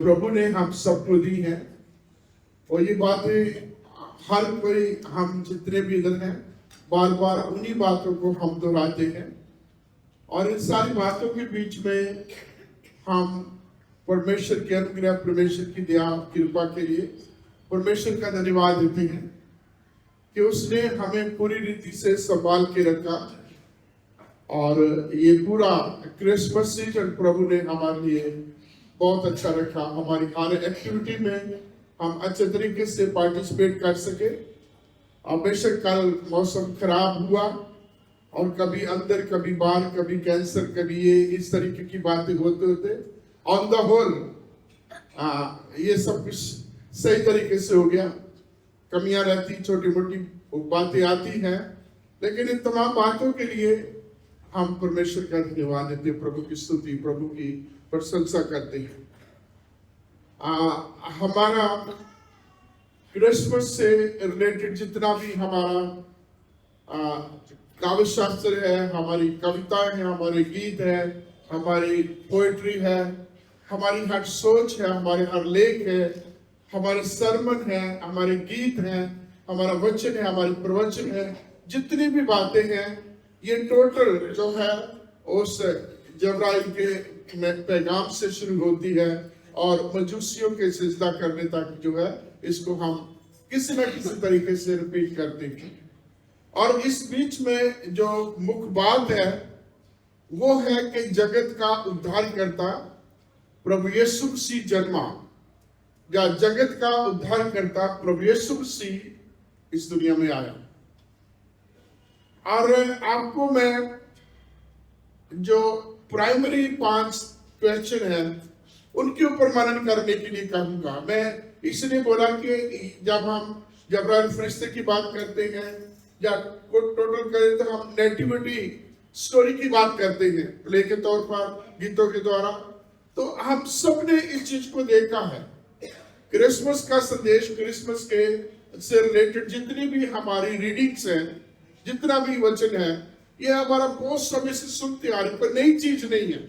प्रभु ने हम सबको दी है और ये बातें हर कोई, हम जितने भी इधर हैं, बार बार उन्हीं बातों को हम दोहराते हैं। और इन सारी बातों के बीच में हम परमेश्वर के अनुग्रह, परमेश्वर की दया, कृपा के लिए परमेश्वर का धन्यवाद देते हैं कि उसने हमें पूरी रीति से संभाल के रखा। और ये पूरा क्रिसमस सीजन प्रभु ने हमारे लिए बहुत अच्छा रखा। हमारी हर एक्टिविटी में हम अच्छे तरीके से पार्टिसिपेट कर सके। बेशक कल मौसम खराब हुआ और कभी अंदर, कभी बाहर, कभी कैंसर, कभी ये, इस तरीके की बातें होते होते ऑन द होल ये सब कुछ सही तरीके से हो गया। कमियां रहती, छोटी मोटी बातें आती हैं, लेकिन इन तमाम बातों के लिए हम परमेश्वर का धन्यवाद देते, प्रभु की स्तुति, प्रभु की प्रशंसा करते हैं। हमारा क्रिसमस से रिलेटेड जितना भी हमारा काव्य शास्त्र है, हमारी कविताएं हैं, हमारे गीत है, हमारी पोएट्री है, हमारी हर सोच है, हमारे हर लेख है, हमारे सरमन है, हमारे गीत हैं, हमारा वचन है, हमारी प्रवचन है, जितनी भी बातें हैं, ये टोटल जो है उस जबराइल के पैगाम से शुरू होती है और मजूसियों के सिजदा करने तक जो है इसको हम किसी न किसी तरीके से रिपीट करते हैं। और इस बीच में जो मुख्य बात है वो है कि जगत का उद्धार करता प्रभु यीशु मसीह जन्मा, या जगत का उद्धार करता प्रभु यीशु मसीह इस दुनिया में आया। और आपको मैं जो प्राइमरी 5 क्वेश्चन है उनके ऊपर मनन करने के लिए कहूंगा। मैं इसलिए बोला कि जब हम जबराइल फरिश्ते की बात करते हैं या टोटल करें तो हम नेटिविटी स्टोरी की बात करते हैं प्ले के तौर पर, गीतों के द्वारा, तो हम सब ने इस चीज को देखा है। क्रिसमस का संदेश, क्रिसमस के से रिलेटेड जितनी भी हमारी रीडिंग्स हैं, जितना भी वचन है, ये हमारा बहुत समय से सुनते आ रहे, पर नई चीज नहीं है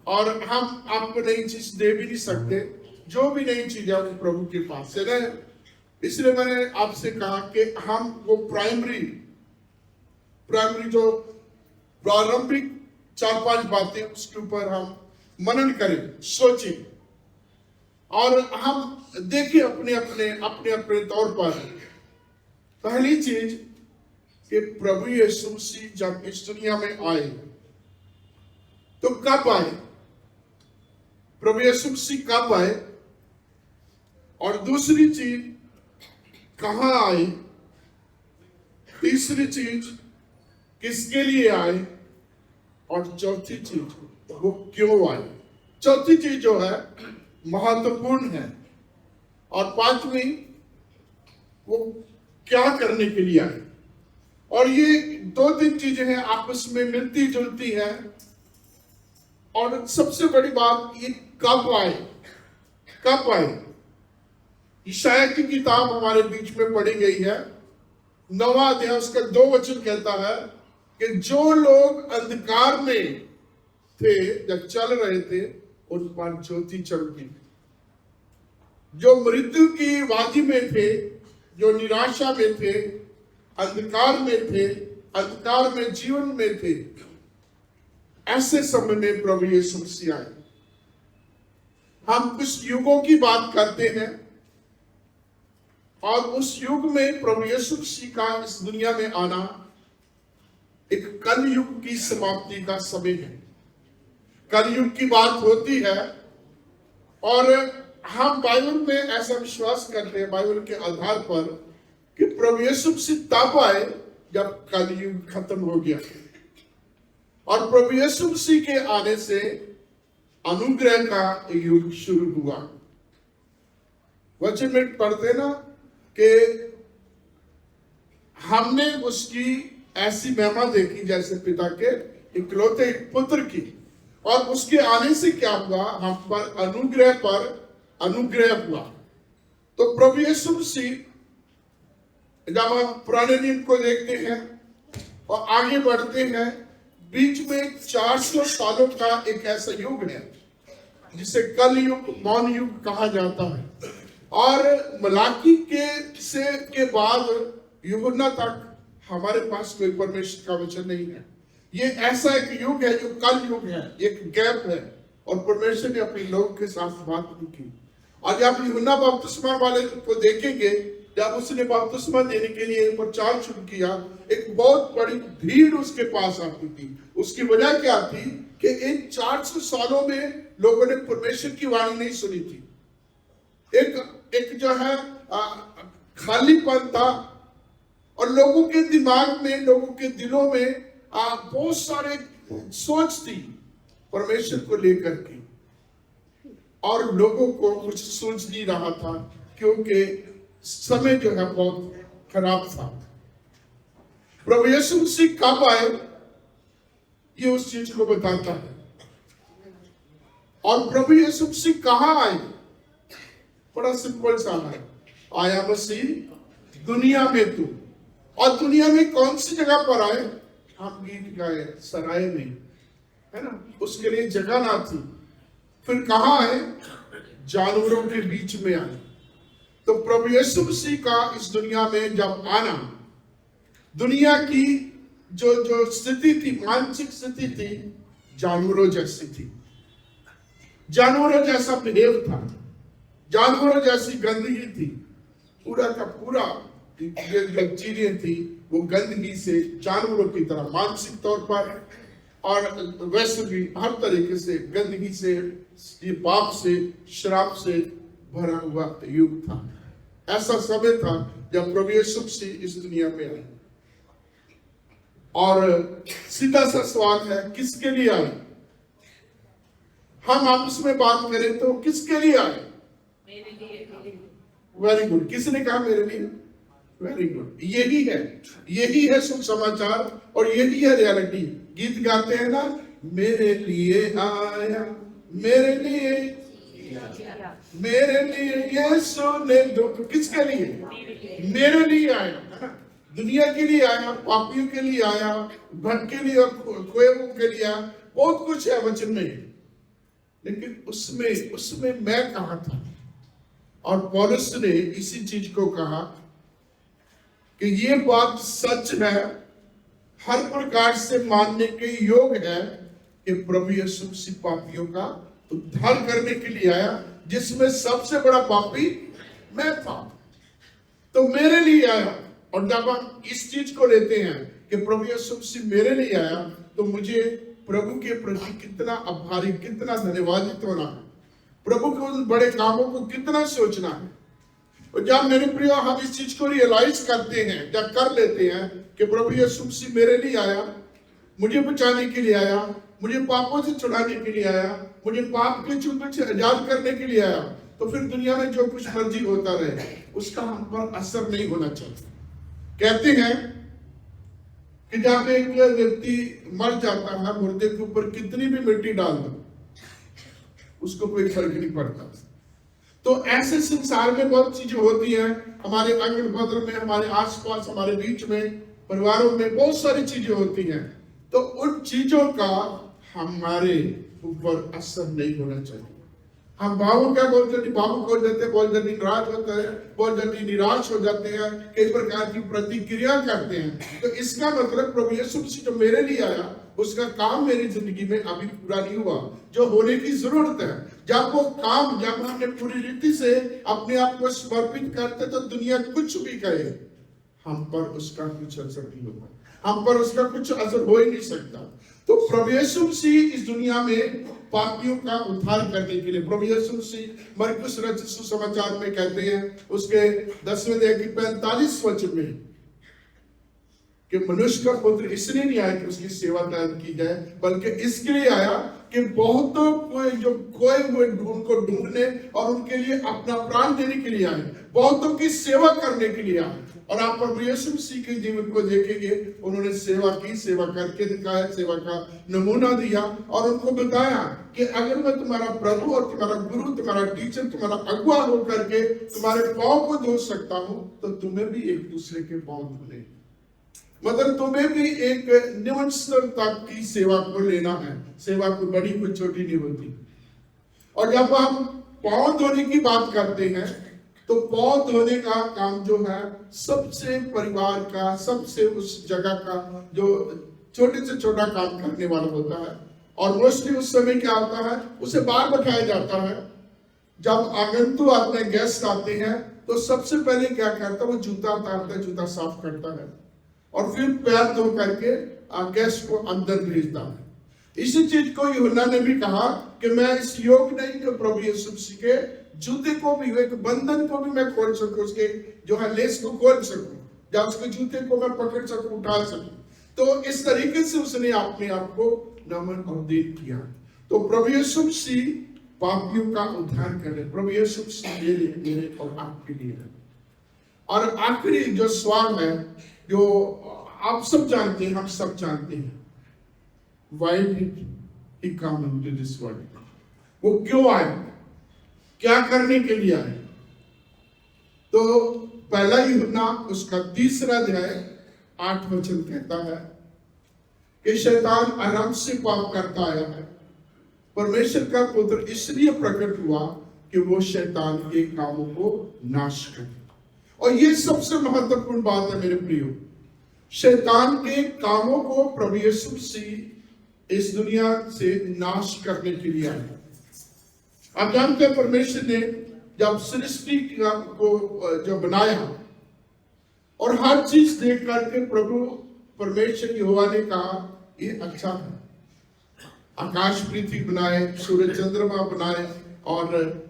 और हम आपको नई चीज दे भी नहीं सकते। जो भी नई चीज है वो प्रभु के पास से है। इसलिए मैंने आपसे कहा कि हम वो प्राइमरी जो प्रारंभिक 4-5 बातें उसके ऊपर हम मनन करें, सोचें और हम देखें अपने अपने तौर पर। पहली चीज कि प्रभु यीशु मसीह जब इस दुनिया में आए तो कब आए, प्रभु यीशु मसीह कब आए, और दूसरी चीज कहां आए, तीसरी चीज किसके लिए आए, और चौथी चीज वो क्यों आए। चौथी चीज जो है महत्वपूर्ण है, और 5वीं वो क्या करने के लिए आए। और ये 2-3 चीजें हैं आपस में मिलती जुलती हैं। और सबसे बड़ी बात ये कब आए, कब आए। यशायाह की किताब हमारे बीच में पढ़ी गई है, 9वां अध्याय उसका 2 वचन कहता है कि जो लोग अंधकार में थे जब चल रहे थे उन पर ज्योति चमकी। जो मृत्यु की वादी में थे, जो निराशा में थे, अंधकार में थे, अंधकार में जीवन में थे, ऐसे समय में प्रभु यीशु मसीह आए। हम कुछ युगों की बात करते हैं और उस युग में प्रभु यीशु मसीह का इस दुनिया में आना एक कलयुग की समाप्ति का समय है। कलयुग की बात होती है और हम बाइबल में ऐसा विश्वास करते हैं, बाइबल के आधार पर, कि प्रभु यीशु मसीह तब आए जब कलयुग खत्म हो गया। और प्रभु यीशु मसीह के आने से अनुग्रह का युग शुरू हुआ। वचन में पढ़ते ना कि हमने उसकी ऐसी महिमा देखी जैसे पिता के इकलौते पुत्र की, और उसके आने से क्या हुआ, हम पर अनुग्रह हुआ। तो प्रभु यीशु मसीह, जब हम पुराने नियम को देखते हैं और आगे बढ़ते हैं, बीच में 400 सालों का एक ऐसा युग है जिसे कल युग मौन युग कहा जाता है। और मलाकी के बाद यूहन्ना तक हमारे पास कोई परमेश्वर का वचन नहीं है। ये ऐसा एक युग है जो कल युग है, एक गैप है, और परमेश्वर ने अपने लोग के साथ बात नहीं की। और जब यूहन्ना बपतिस्मा वाले को देखेंगे, जब उसने बपतिस्मा देने के लिए प्रचार शुरू किया, एक बहुत बड़ी भीड़ उसके पास आती थी। उसकी वजह क्या थी कि इन 400 सालों में लोगों ने परमेश्वर की वाणी नहीं सुनी थी। एक जो है खालीपन था, और लोगों के दिमाग में, लोगों के दिलों में बहुत सारे सोच थी परमेश्वर को लेकर के, और लोगों को कुछ सोच नहीं रहा था, क्योंकि समय जो है बहुत खराब था। प्रभु यीशु मसीह कब आए, ये उस चीज को बताता है। और प्रभु यीशु मसीह कहाँ आए, बड़ा सिंपल सा है, आया मसीह दुनिया में तू। और दुनिया में कौन सी जगह पर आए, हम गीत गाए सराय में, है ना, उसके लिए जगह ना थी। फिर कहाँ आए, जानवरों के बीच में आए। तो प्रभु यीशु मसीह का इस दुनिया में जब आना, दुनिया की जो स्थिति थी, मानसिक स्थिति थी, जानवरों जैसी थी, जानवरों जैसा बिहेव था, जानवरों जैसी गंदगी थी, पूरा का पूरा चीजें थी वो गंदगी से, जानवरों की तरह मानसिक तौर पर और वैसे भी हर तरीके से गंदगी से, ये पाप से, शराब से भरा हुआ युग था। ऐसा समय था जब प्रभु यीशु मसीह इस दुनिया में आए। और सीधा सा सवाल है, किसके लिए आए? हम आपस में बात करें तो किसके लिए आए? वेरी गुड, किसने कहा मेरे लिए? वेरी गुड, यही है शुभ समाचार, और यही है रियलिटी। गीत गाते हैं ना, मेरे लिए आया, मेरे लिए यीशु ने दुख, किसके लिए? मेरे लिए आया, है ना, दुनिया के लिए आया, पापियों के लिए आया, धन के लिए, खोए हुओं के लिए आया, बहुत कुछ है वचन में। लेकिन उसमें मैं कहा था, और पौलुस ने इसी चीज को कहा कि ये बात सच है, हर प्रकार से मानने के योग है कि प्रभु यीशु मसीह पापियों का उद्धार करने के लिए आया, जिसमें सबसे बड़ा पापी मैं था। तो मेरे लिए आया। और जब हम इस चीज को लेते हैं कि प्रभु यीशु मसीह मेरे लिए आया, तो मुझे प्रभु के प्रति कितना आभारी, कितना धन्यवादित होना है, प्रभु के उन बड़े कामों को कितना सोचना है। और जब मेरे प्रिय हम इस चीज को रियलाइज करते हैं, जब कर लेते हैं कि प्रभु यीशु मसीह मेरे लिए आया, मुझे बचाने के लिए आया, मुझे पापों से छुड़ाने के लिए आया, मुझे पाप के चुंगल से आजाद करने के लिए आया, तो फिर दुनिया में जो कुछ मर्जी होता रहे, उसका हम पर असर नहीं होना चाहिए। कहते हैं कि जब एक व्यक्ति मर जाता है, मुर्दे के ऊपर कितनी भी मिट्टी डाल दो, उसको कोई फर्क नहीं पड़ता। तो ऐसे संसार में बहुत चीजें होती हैं, हमारे अगल बगल में, हमारे आसपास, हमारे बीच में, परिवारों में बहुत सारी चीजें होती हैं। तो उन चीजों का हमारे ऊपर असर नहीं होना चाहिए। हम भावुक क्या बहुत जल्दी भावुक हो जाते हैं, बहुत जल्दी नाराज होते हैं, बहुत जल्दी निराश हो जाते हैं, कई प्रकार की प्रतिक्रिया करते हैं। तो इसका मतलब प्रभु यीशु मसीह जो मेरे लिए आया, उसका काम मेरी जिंदगी में अभी पूरा नहीं हुआ, जो होने की जरूरत है। जब वो काम, जब हमने पूरी रीति से अपने आप को समर्पित करते, तो दुनिया कुछ भी कहे, हम पर उसका कुछ असर नहीं होगा, हम पर उसका कुछ असर हो ही नहीं सकता। तो प्रभु यीशु मसीह इस दुनिया में पापियों का उद्धार करने के लिए, प्रभु यीशु मसीह मरकुस रचित सुसमाचार में कहते हैं, उसके 10वें अध्याय की 45 वचन में, कि मनुष्य का पुत्र इसलिए नहीं आया कि उसकी सेवा की जाए, बल्कि इसके लिए आया कि बहुतों को जो खोए हुए उनको ढूंढने और उनके लिए अपना प्राण देने के लिए आए, बहुतों की सेवा करने के लिए आए। और आप प्रभु यीशु मसीह के जीवन को देखेंगे, उन्होंने सेवा की, सेवा करके दिखाया, सेवा का नमूना दिया, और उनको बताया कि अगर मैं तुम्हारा प्रभु और तुम्हारा गुरु, तुम्हारा टीचर, तुम्हारा अगुआ होकर के तुम्हारे पांव को धो सकता हूं, तो तुम्हें भी एक दूसरे के पांव धोने, मतलब तुम्हें भी एक निम्न स्तर तक की सेवा को लेना है। सेवा कोई बड़ी कोई छोटी नहीं होती। और जब हम पांव धोने की बात करते हैं तो पांव धोने का काम जो है सबसे परिवार का, सबसे उस जगह का जो छोटे से छोटा काम करने वाला होता है। और मोस्टली उस समय क्या होता है, उसे बाहर बैठाया जाता है। जब आगंतुक आते हैं, गेस्ट आते हैं, तो सबसे पहले क्या करता है, वो जूता उतारता है, जूता साफ करता है और फिर पैर धो करके गेस्ट को अंदर भेजता है। इसी चीज को यूहन्ना ने भी कहा कि मैं इस योग नहीं कि प्रभु यीशु मसीह के जूते को भी, एक बंधन को भी मैं खोल सकूं, उसके जो है लेस को खोल सकूं, या उसके जूते को मैं पकड़ सकूं, उठा सकूं। तो इस तरीके से उसने अपने आप को नमन और दीन किया। तो प्रभु यीशु मसीह पापियों का उद्धार करे, प्रभु यीशु मसीह मेरे और आपके लिए है। और आखिरी जो सवाल है, जो आप सब जानते हैं, हम सब जानते हैं, Why did he come into this world? वो क्यों आए, क्या करने के लिए आए? तो पहला यूहन्ना उसका 3 अध्याय 8 वचन कहता है कि शैतान आराम से पाप करता आया है, परमेश्वर का पुत्र इसलिए प्रकट हुआ कि वो शैतान के कामों को नाश करे। और ये सबसे महत्वपूर्ण बात है मेरे प्रियो, शैतान के कामों को प्रभु यीशु मसीह इस दुनिया से नाश करने के लिए आए। आप जानते हैं परमेश्वर ने जब सृष्टि को जो बनाया और हर चीज देख करके प्रभु परमेश्वर यहोवा ने कहा ये अच्छा है। आकाश पृथ्वी बनाए, सूरज चंद्रमा बनाए और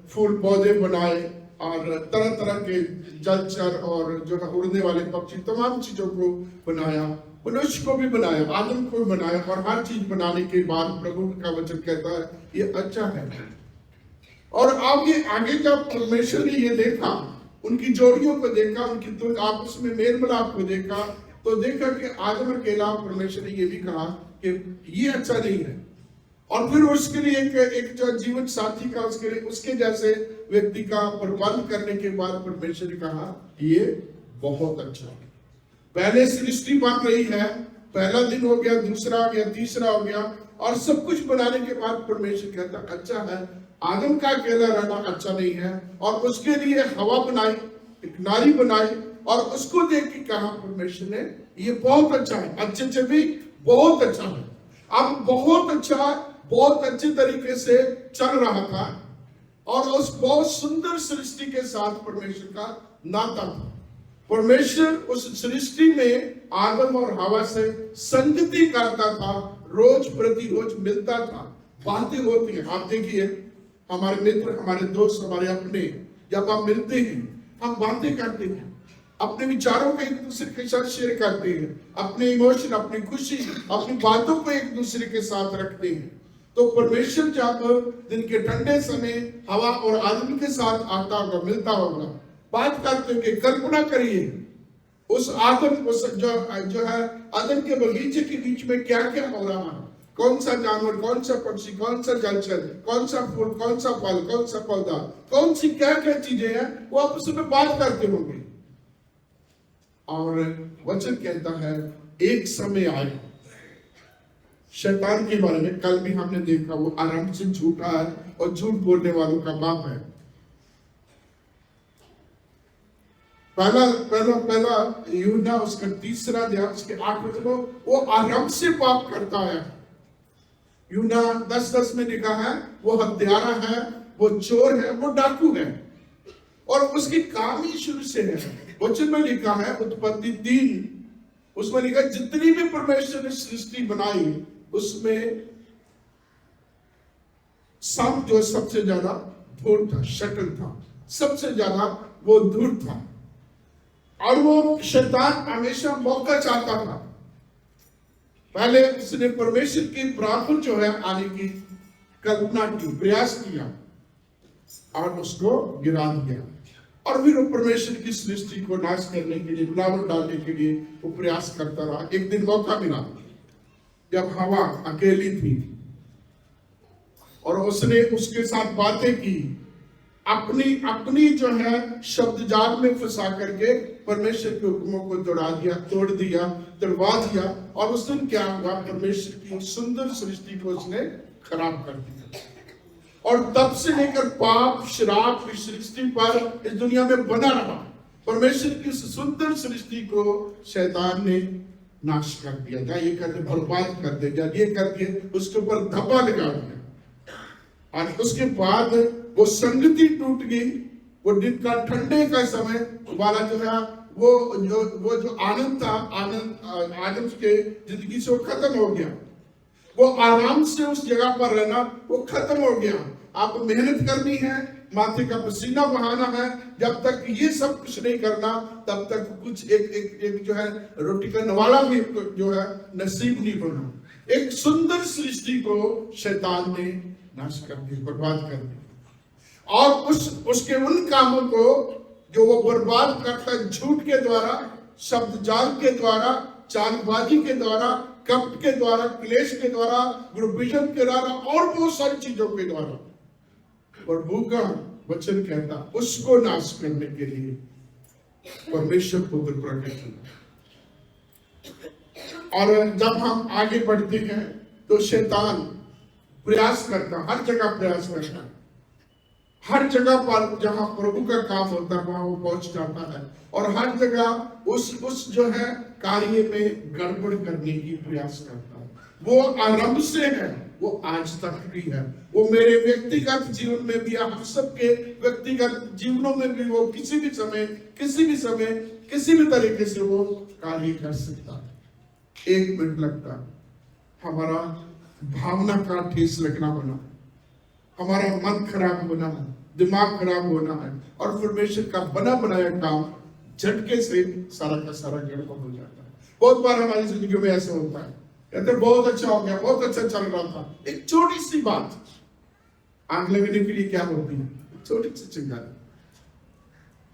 फूल पौधे बनाए और तरह तरह के जलचर और जो है उड़ने वाले पक्षी, तमाम चीजों को बनाया, मनुष्य को भी बनाया, आदम को भी बनाया। और हर चीज बनाने के बाद प्रभु का वचन कहता है ये अच्छा है। और आगे जब परमेश्वर ने ये देखा, उनकी जोड़ियों को देखा, उनकी तो आपस में मेल मिलाप को देखा, तो देखा कि आदम अकेला, परमेश्वर ने ये भी कहा कि ये अच्छा नहीं है। और फिर उसके लिए एक जो जीवन साथी का, उसके लिए उसके जैसे व्यक्ति का प्रबंध करने के बाद परमेश्वर ने कहा ये बहुत अच्छा है। पहले सृष्टि बन रही है, पहला दिन हो गया, दूसरा हो गया, तीसरा हो गया, और सब कुछ बनाने के बाद परमेश्वर कहता अच्छा है। आदम का अकेला रहना अच्छा नहीं है, और उसके लिए हवा बनाई, एक नारी बनाई, और उसको देख के कहा परमेश्वर ने ये बहुत अच्छा है, अच्छे से भी बहुत अच्छा है। अब बहुत अच्छा, बहुत अच्छे तरीके से चल रहा था, और उस बहुत सुंदर सृष्टि के साथ परमेश्वर का नाता था। परमेश्वर उस सृष्टि में आदम और हवा से संगति करता था, रोज प्रति रोज मिलता था, बातें होती हैं। आप देखिए हमारे मित्र, हमारे दोस्त, हमारे अपने, जब हम मिलते हैं हम बातें करते हैं, अपने विचारों को एक दूसरे के साथ शेयर करते हैं, अपने इमोशन, अपनी खुशी, अपनी बातों को एक दूसरे के साथ रखते हैं। तो परमेश्वर जब दिन के ठंडे समय हवा और आदम के साथ आता होगा, मिलता होगा, बात करते होंगे, कल्पना करिए उस आदम, उस जो है आदम के बगीचे के बीच में क्या क्या हो रहा है, कौन सा जानवर, कौन सा पक्षी, कौन सा जलचर, कौन सा फूल, कौन सा फल, कौन सा पौधा, कौन सी क्या क्या चीजें हैं, वो आपस में बात करते होंगे। और वचन कहता है एक समय आए, शैतान के बारे में कल भी हमने देखा, वो आराम से झूठा है और झूठ बोलने वालों का बाप है। पहला यूहन्ना उसका 3 अध्याय उसके 8 वचनों, वो आराम से पाप करता है। यूहन्ना 10:10 में लिखा है वो हत्यारा है, वो चोर है, वो डाकू है, और उसकी काम ही शुरू से है। वचन में लिखा है उत्पत्ति 3, उसमें लिखा जितनी भी परमेश्वर ने सृष्टि बनाई उसमें सांप जो सबसे ज्यादा धूर्त था, शटल था, सबसे ज्यादा वो धूर्त था, और वो शैतान हमेशा मौका चाहता था। पहले उसने परमेश्वर की बराबर जो है आने की कल्पना की, प्रयास किया, और उसको गिरा दिया। और फिर वो परमेश्वर की सृष्टि को नाश करने के लिए, बनावट डालने के लिए वो प्रयास करता रहा। एक दिन मौका मिला जब हवा अकेली थी, और उसने उसके साथ बातें की, अपनी जो है शब्द जाल में फंसा करके परमेश्वर के हुक्मों को तोड़ दिया, तोड़वा दिया। और उस दिन क्या हुआ, परमेश्वर की सुंदर सृष्टि को उसने खराब कर दिया। और तब से लेकर पाप श्राप इस सृष्टि पर इस दुनिया में बना रहा। परमेश्वर की इस सुंदर सृष्टि को शैतान ने नाश कर दिया, या ये कर दे, बर्बाद कर दे, या ये करके उसके ऊपर धब्बा लगा दिया। और उसके बाद वो संगति टूट गई। वो दिन का ठंडे का समय वाला जो है वो जो आनंद था, आदम के जिंदगी से वो खत्म हो गया। वो आराम से उस जगह पर रहना वो खत्म हो गया। आपको मेहनत करनी है, माथे का पसीना बहाना है, जब तक ये सब कुछ नहीं करना तब तक कुछ एक जो है रोटी का नवाला भी जो है नसीब नहीं होना। एक सुंदर सृष्टि को शैतान ने नाश कर दिया, बर्बाद कर दिया। और उसके उन कामों को जो वो बर्बाद करता है, झूठ के द्वारा, शब्द जाल के द्वारा, चालबाजी के द्वारा, कपट के द्वारा, क्लेश के द्वारा, ग्रुपिज्म के द्वारा और बहुत सारी चीजों के द्वारा प्रभु का वचन कहता उसको नाश करने के लिए परमेश्वर पुत्र प्रकट हुआ। और जब हम आगे बढ़ते हैं तो शैतान प्रयास करता, हर जगह प्रयास करता, हर जगह पर जहां प्रभु का काम होता है वहां वो पहुंच जाता है, और हर जगह उस जो है कार्य में गड़बड़ करने की प्रयास करता है। वो आरंभ से है, वो आज तक भी है। वो मेरे व्यक्तिगत जीवन में भी, हम सबके व्यक्तिगत जीवनों में भी वो किसी भी समय किसी भी तरीके से वो कार्य कर सकता है। 1 मिनट लगता है, हमारा भावना का ठेस लगना होना, हमारा मन खराब होना है, दिमाग खराब होना है, और परमेश्वर का बना बनाया काम झटके से सारा का सारा गड़बड़ हो जाता है। बहुत बार हमारी जिंदगी में ऐसा होता है, कहते बहुत अच्छा हो गया, बहुत अच्छा चल रहा था, एक छोटी सी बात आग लगने के लिए क्या होती है, छोटी सी चिंगारी,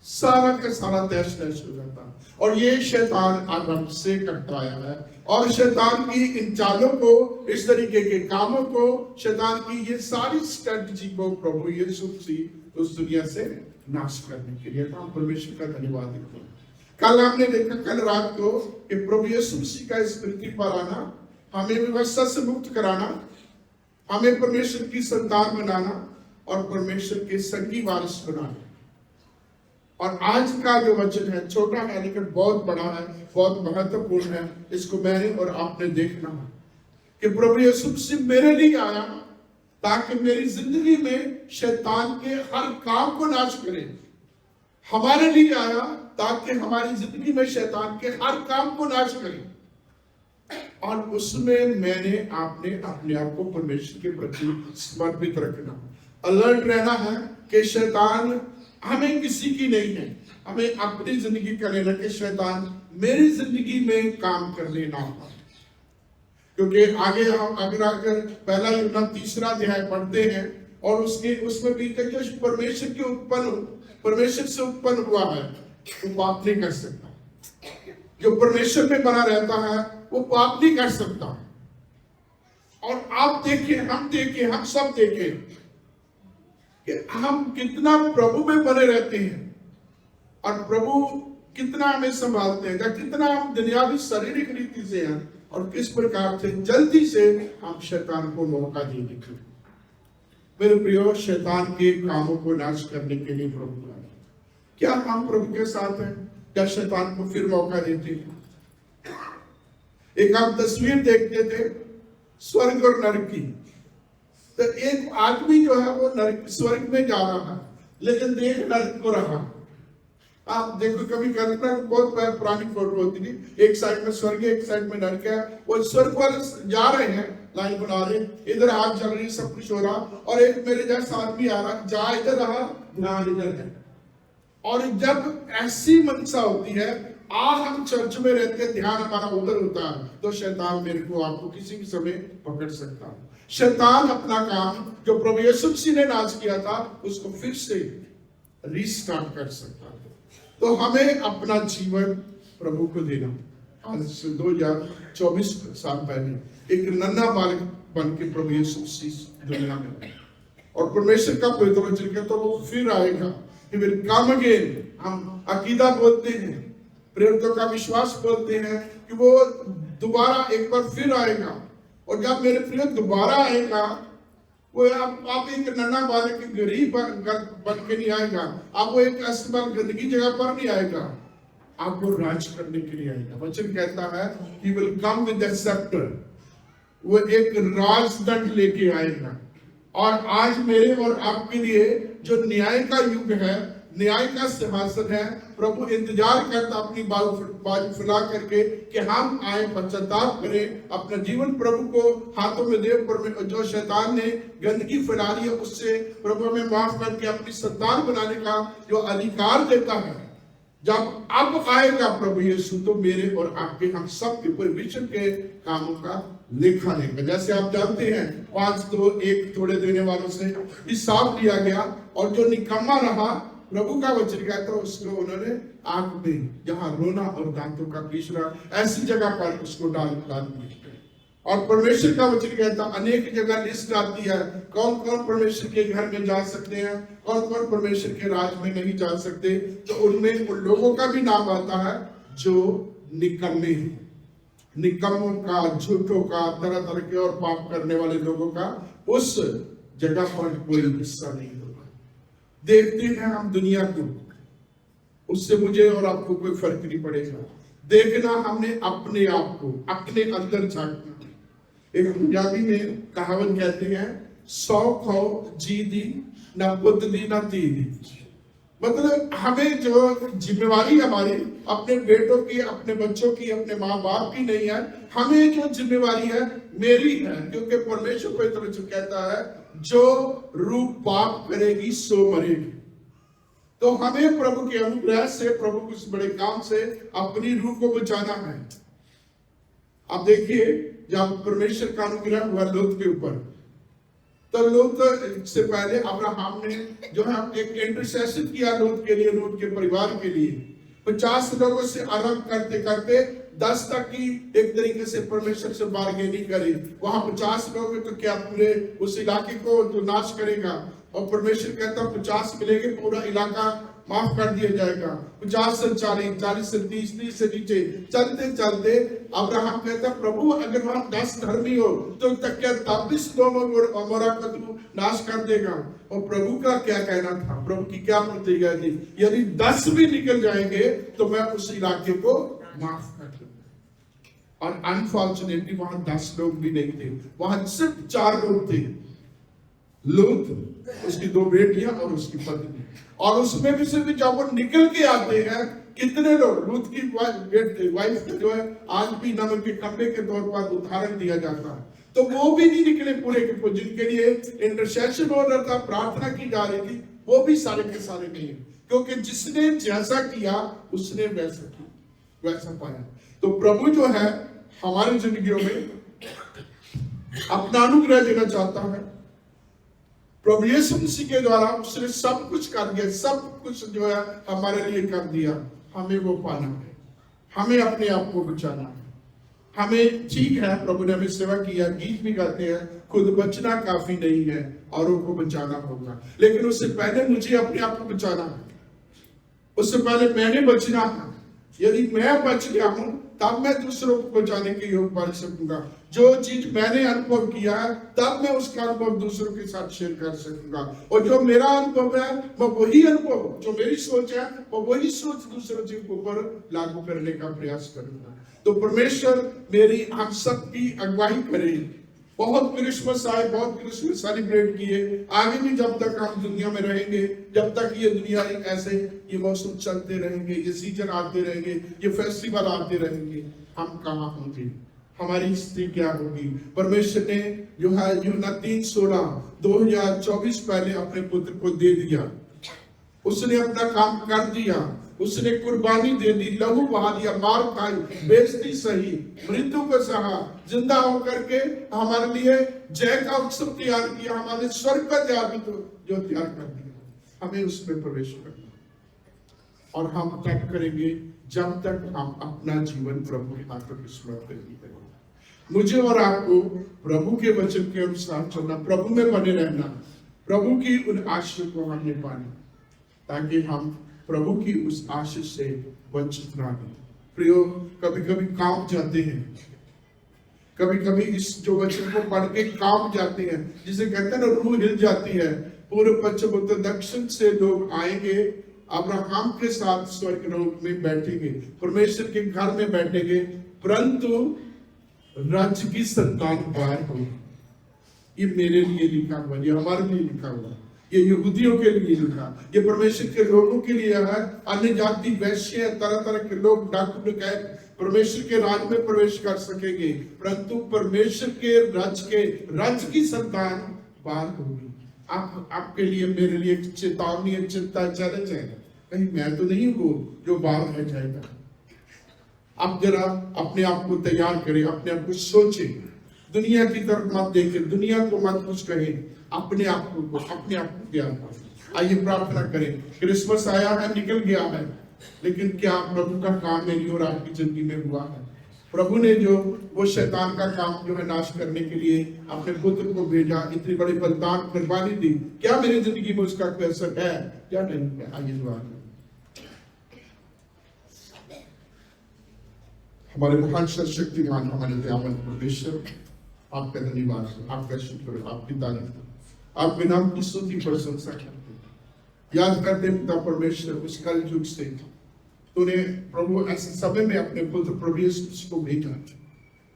सारा का सारा तहस नहस हो जाता है। और ये शैतान आरंभ से करता आया है, और शैतान की इन चालों को, इस तरीके के कामों को, शैतान की ये सारी स्ट्रेटजी को प्रभु यीशु मसीह उस दुनिया से नाश करने के लिए। तो हम परमेश्वर का धन्यवाद देते हैं। कल हमने देखा, कल रात को, कि प्रभु यीशु मसीह का इस पृथ्वी पर आना, हमें व्यवस्था से मुक्त कराना, हमें परमेश्वर की संतान बनाना और परमेश्वर के संगी वारिस बनाना। और आज का जो वचन है छोटा है लेकिन बहुत बड़ा है, बहुत महत्वपूर्ण है। इसको मैंने और आपने देखना है कि प्रभु यीशु मसीह मेरे लिए आया ताकि मेरी जिंदगी में शैतान के हर काम को नाश करे। हमारे लिए आया ताकि हमारी जिंदगी में शैतान के हर काम को नाश करे। और उसमें मैंने आपने अपने आप को परमेश्वर के प्रति समर्पित रखना, अलर्ट रहना है कि शैतान हमें किसी की नहीं है, हमें अपनी जिंदगी का लेना कि शैतान मेरी जिंदगी में काम करने ना हो। क्योंकि आगे हम अगर पहला यूहन्ना 3 अध्याय पढ़ते हैं और उसमें भी जो परमेश्वर से उत्पन्न हुआ है वो पाप नहीं कर सकता, जो परमेश्वर में बना रहता है वो पाप नहीं कर सकता। और आप देखिए, हम सब देखें कि हम कितना प्रभु में बने रहते हैं और प्रभु कितना हमें संभालते हैं, कितना हम दुनियावी शारीरिक रीति से हैं और किस प्रकार से जल्दी से हम शैतान को मौका दे देते हैं। मेरे प्रियो, शैतान के कामों को नाश करने के लिए प्रभु आए। क्या हम प्रभु के साथ हैं? क्या शैतान को फिर मौका देते हैं? एक हम तस्वीर देखते थे स्वर्ग और नरक की, तो एक आदमी जो है वो नरक स्वर्ग में जा रहा है लेकिन देख नरक को रहा। आप देखो, कभी कल्पना, बहुत पुरानी फोटो होती थी, एक साइड में स्वर्ग है, एक साइड में नरक है। वो स्वर्ग वाले जा रहे हैं, लाइन बना रहे, इधर आग जल रही, सब कुछ हो रहा, और एक मेरे जैसा आदमी आ रहा, जा इधर रहा, ध्यान इधर है। और जब ऐसी मनसा होती है, हम चर्च में रहते हैं, ध्यान हमारा उधर होता है, तो शैतान मेरे को आपको किसी भी समय पकड़ सकता है। शैतान अपना काम जो प्रभु यीशु मसीह ने नाश किया था उसको फिर से रीस्टार्ट कर सकता है। तो हमें अपना जीवन प्रभु को देना। आज से 2024 साल पहले एक नन्हा बालक बन के प्रभु यीशु मसीह दुनिया में आए, और परमेश्वर का पवित्र वचन कहता है वो फिर आएगा, he will come again। हम अकीदा बोलते हैं, प्रेरितों का विश्वास बोलते हैं कि वो दोबारा एक बार फिर आएगा। और जब मेरे प्रिय दोबारा आएगा, वो आप एक नन्हा बालक गरीब बन के नहीं आएगा, आप वो एक अस्तबल गंदगी जगह पर नहीं आएगा, आप वो राज करने के लिए आएगा। वचन कहता है he will come with a scepter, वो एक राजदंड लेके आएगा। और आज मेरे और आपके लिए जो न्याय का युग है, न्याय का सिंहासन है, प्रभु इंतजार करता अपनी बाजू फैला करके कि हम आए, पश्चाताप करें, अपना जीवन प्रभु को हाथों में दे। जो शैतान ने गंदगी फैला ली है उससे प्रभु हमें माफ करके अपनी संतान बनाने का जो अधिकार देता है। जब अब आएगा प्रभु यीशु तो मेरे और आपके, हम सब के पूरे विश्व के कामों का लेखा लेगा। जैसे आप जानते हैं 5 तो 1 थोड़े देने वालों से हिसाब लिया गया, और जो निकम्मा रहा प्रभु का वचन कहता है उसको उन्होंने आग में, जहां रोना और दांतों का पीसना, ऐसी जगह पर उसको डाल दिया। और परमेश्वर का वचन कहता अनेक जगह लिस्ट आती है कौन कौन परमेश्वर के घर में जा सकते हैं, कौन कौन परमेश्वर के राज में नहीं जा सकते। तो उनमें उन लोगों का भी नाम आता है जो निकम्मे हैं, निकम्मों का, झूठों का, तरह तरह के और पाप करने वाले लोगों का उस जगह पर कोई हिस्सा नहीं होगा। देखते हैं हम दुनिया को, उससे मुझे और आपको कोई फर्क नहीं पड़ेगा। देखना हमने अपने आप को, अपने अंदर झांकना। एक पंजाबी में कहावत कहते हैं 100 खाओ जी दी, ना पुत दी ना ती दी। मतलब हमें जो जिम्मेवारी हमारी अपने बेटों की, अपने बच्चों की, अपने माँ बाप की नहीं है, हमें जो जिम्मेवारी है मेरी है। क्योंकि परमेश्वर को इतना जो कहता है जो रूह पाप करेगी सो मरेगी। तो हमें प्रभु के अनुग्रह से, प्रभु के उस बड़े काम से अपनी रूह को बचाना है। आप देखिए जब परमेश्वर का अनुग्रह हुआ लोत के ऊपर, तो लोत से पहले अब्राहम ने जो है एक इंटरसेशन किया लोत के लिए, लोत के परिवार के लिए। 50 लोगों से आरंभ करते करते 10 तक की एक तरीके से परमेश्वर से बार्गेनिंग करी। वहां 50 लोग तो क्या पूरे उस इलाके को तो नाश करेगा, और परमेश्वर कहता 50 मिलेंगे पूरा इलाका माफ कर दिया जाएगा। 50 से 40, 40 से 30, 30 से नीचे चलते चलते अब्राहम कहता प्रभु अगर वहां 10 धर्मी हो तो तक क्या तब भी सदोम और अमोरा का तू नाश कर देगा। और प्रभु का क्या कहना था, प्रभु की क्या प्रतिज्ञा थी, यदि 10 भी निकल जाएंगे तो मैं उस इलाके को माफ कर दूंगा। और अनफॉर्चुनेटली वहां 10 लोग भी नहीं थे, वहां सिर्फ 4 लोग थे, लूत, उसकी 2 बेटियां और उसकी पत्नी। और उसमें भी सिर्फ जब वो निकल के आते हैं कितने लोग, लूत की वाइफ जो है आज भी नमक के कपड़े के तौर पर उदाहरण दिया जाता है। तो वो भी नहीं निकले पूरे के पूरे, जिनके लिए इंटरसेशन हो रहा था, प्रार्थना की जा रही थी, वो भी सारे के सारे नहीं। क्योंकि जिसने जैसा किया उसने वैसा किया, वैसा पाया। तो प्रभु जो है हमारी जिंदगियों में अपना अनुग्रह देना चाहता है। प्रभु यीशु मसीह के द्वारा उसने सब कुछ कर दिया, सब कुछ जो है हमारे लिए कर दिया। हमें वो पाना है, हमें अपने आप को बचाना है। हमें ठीक है प्रभु ने हमें सेवा किया, गीत भी गाते हैं, खुद बचना काफी नहीं है, औरों को बचाना होगा। लेकिन उससे पहले मुझे अपने आप को बचाना है, उससे पहले मैंने बचना है। यदि मैं बच गया हूं तब मैं दूसरों को बचाने के योग बन सकूंगा। जो चीज मैंने अनुभव किया है तब मैं उसका अनुभव दूसरों के साथ शेयर कर सकूंगा। और जो मेरा अनुभव है मैं वही अनुभव, जो मेरी सोच है वो वही सोच दूसरों के ऊपर लागू करने का प्रयास करूंगा। तो परमेश्वर मेरी हम सबकी अगुवाई करे। बहुत क्रिसमस आए, बहुत क्रिसमस सेलिब्रेट किए, आगे भी जब तक हम दुनिया में रहेंगे, जब तक ये दुनिया ऐसे ये मौसम चलते रहेंगे, ये सीजन आते रहेंगे, ये फेस्टिवल आते रहेंगे, हम कहाँ होंगे, हमारी स्थिति क्या होगी। परमेश्वर ने जो है यूहन्ना 3:16 2024 पहले अपने पुत्र को दे दिया, उसने अपना काम कर दिया, उसने कुर्बानी दे दी, लहू बहा दिया, मार खाई, बेइज्जती सही, मृत्यु को सहा, जिंदा होकर के हमारे लिए जय का उत्सव तैयार किया, हमारे स्वर्ग का द्वार जो तैयार कर दिया। हमें उसमें प्रवेश करना, और हम तब करेंगे जब तक हम अपना जीवन प्रभु के हाथों में समर्पित नहीं करेंगे। मुझे और आपको प्रभु के वचन के अनुसार चलना, प्रभु में बने रहना, प्रभु की उन आशीष को हमने पानी, ताकि हम प्रभु की उस आशीष से वंचित ना हो। प्रियो, कभी कभी कांप जाते हैं, कभी कभी इस जो वचन को पढ़ के कांप जाते हैं, जिसे कहते हैं ना रूह हिल जाती है। पूर्व पश्चिम उत्तर दक्षिण से लोग आएंगे, अब्राहम के साथ स्वर्ग लोक में बैठेंगे, परमेश्वर के घर में बैठेंगे, परंतु राज्य की संतान बाहर होगी। ये मेरे लिए लिखा हुआ, ये हमारे लिए लिखा हुआ, ये यहूदियों के लिए लिखा, ये परमेश्वर के लोगों के लिए है। अन्य जाति, वैश्य, तरह तरह के लोग, डाकू डकैत परमेश्वर के राज में प्रवेश कर सकेंगे, परंतु परमेश्वर के राज्य की संतान बाहर होगी। आपके लिए, मेरे लिए एक चेतावनी, एक चिंता, चैलेंज है, कहीं मैं तो नहीं हूँ जो बाहर रह जाएगा। आप जरा अपने आप को तैयार करें, अपने आप को सोचें, दुनिया की तरफ मत देखें, दुनिया को मत कुछ कहें, अपने आप को ज्ञान करें। आइए प्रार्थना करें। क्रिसमस आया है, निकल गया है, लेकिन क्या प्रभु का काम मेरी और आपकी जिंदगी में हुआ है? प्रभु ने जो वो शैतान का काम जो है नाश करने के लिए अपने पुत्र को भेजा, इतनी बड़ी बलिदान कुर्बानी दी, क्या मेरी जिंदगी में उसका कोई असर है या नहीं है? आइए दुआ करें। हमारे महान सर्वशक्तिमान, हमारे दयावान परमेश्वर, आपका धन्यवाद, आपका शुक्र, आपकी तारीफ, आपके नाम की स्तुति प्रशंसा करते हैं। याद करते पिता परमेश्वर, उस कल युग से तूने प्रभु ऐसे समय में अपने पुत्र प्रभु यीशु को भेजा।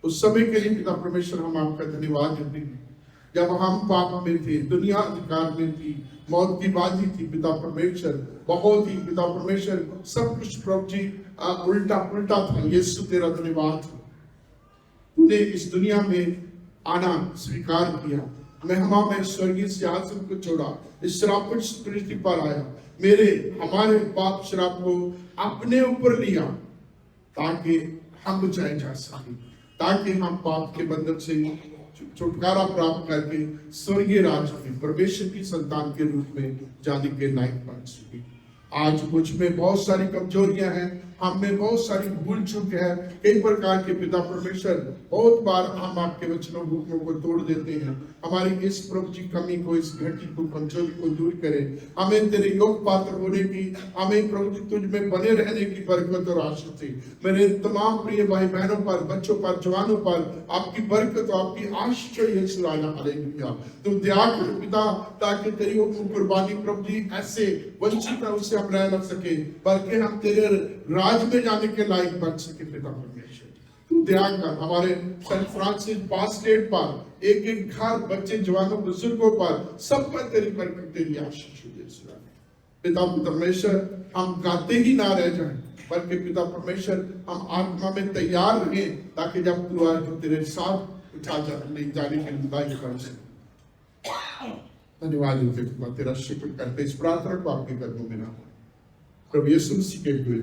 उस समय के लिए पिता परमेश्वर हम आपका धन्यवाद देते हैं। जब हम पाप में थे, दुनिया अधिकार में थी, मौत की बाजी थी, पिता परमेश्वर बहुत ही, पिता परमेश्वर सब कुछ प्रभु जी उल्टा पुल्टा था। यीशु तेरा धन्यवाद, तूने इस दुनिया में आना स्वीकार किया, महिमा में स्वर्गीय सिंहासन को छोड़ा, इस श्रापित पृथ्वी पर आया, हमारे पाप श्राप को अपने ऊपर लिया, ताकि हम बचाए जा सके, ताकि हम पाप के बंधन से छुटकारा प्राप्त करके स्वर्गीय राज्य में परमेश्वर की संतान के रूप में जाने के लायक बन सके। आज मुझ में बहुत सारी कमजोरियां हैं, हम में बहुत सारी भूल चूक है, कई प्रकार के पिता परमेश्वर, बहुत बार हम आपके वचनों हुक्मों को तोड़ देते हैं। हमारी इस प्रभु जी कमी को, इस घटी को, कमजोरी को दूर करें, हमें तेरे योग पात्र होने की, हमें प्रभु जी तुझ में बने रहने की बरकत और आशीष दे। मेरे तमाम प्रिय भाई बहनों पर, बच्चों पर, जवानों पर आपकी बरकत और आपकी आशीष चाहिए। हालेलुया। तुम दया करो पिता, ताकि तेरी कुर्बानी प्रभु जी ऐसे वंचित उससे हम रह न सके, बल्कि हम तेरे राज में जाने के लायक बन सके। पिता परमेश्वर तू दया कर हमारे सेंट फ्रांसिस बास्केट पर, एक एक घर, बच्चे, जवानों, बुजुर्गों पर, सब पर तेरी बरकत, तेरी आशीष दे। पिता परमेश्वर हम गाते ही ना रह जाएं, बल्कि पिता परमेश्वर हम आत्मा में तैयार रहें, ताकि जब तू आए तो तेरे साथ उठा ले जाने के लिए कर सके। धन्यवाद तेरा शुक्र करते इस प्रार्थना को आपके कदमों में ना हो, प्रभु यीशु मसीह के हुए।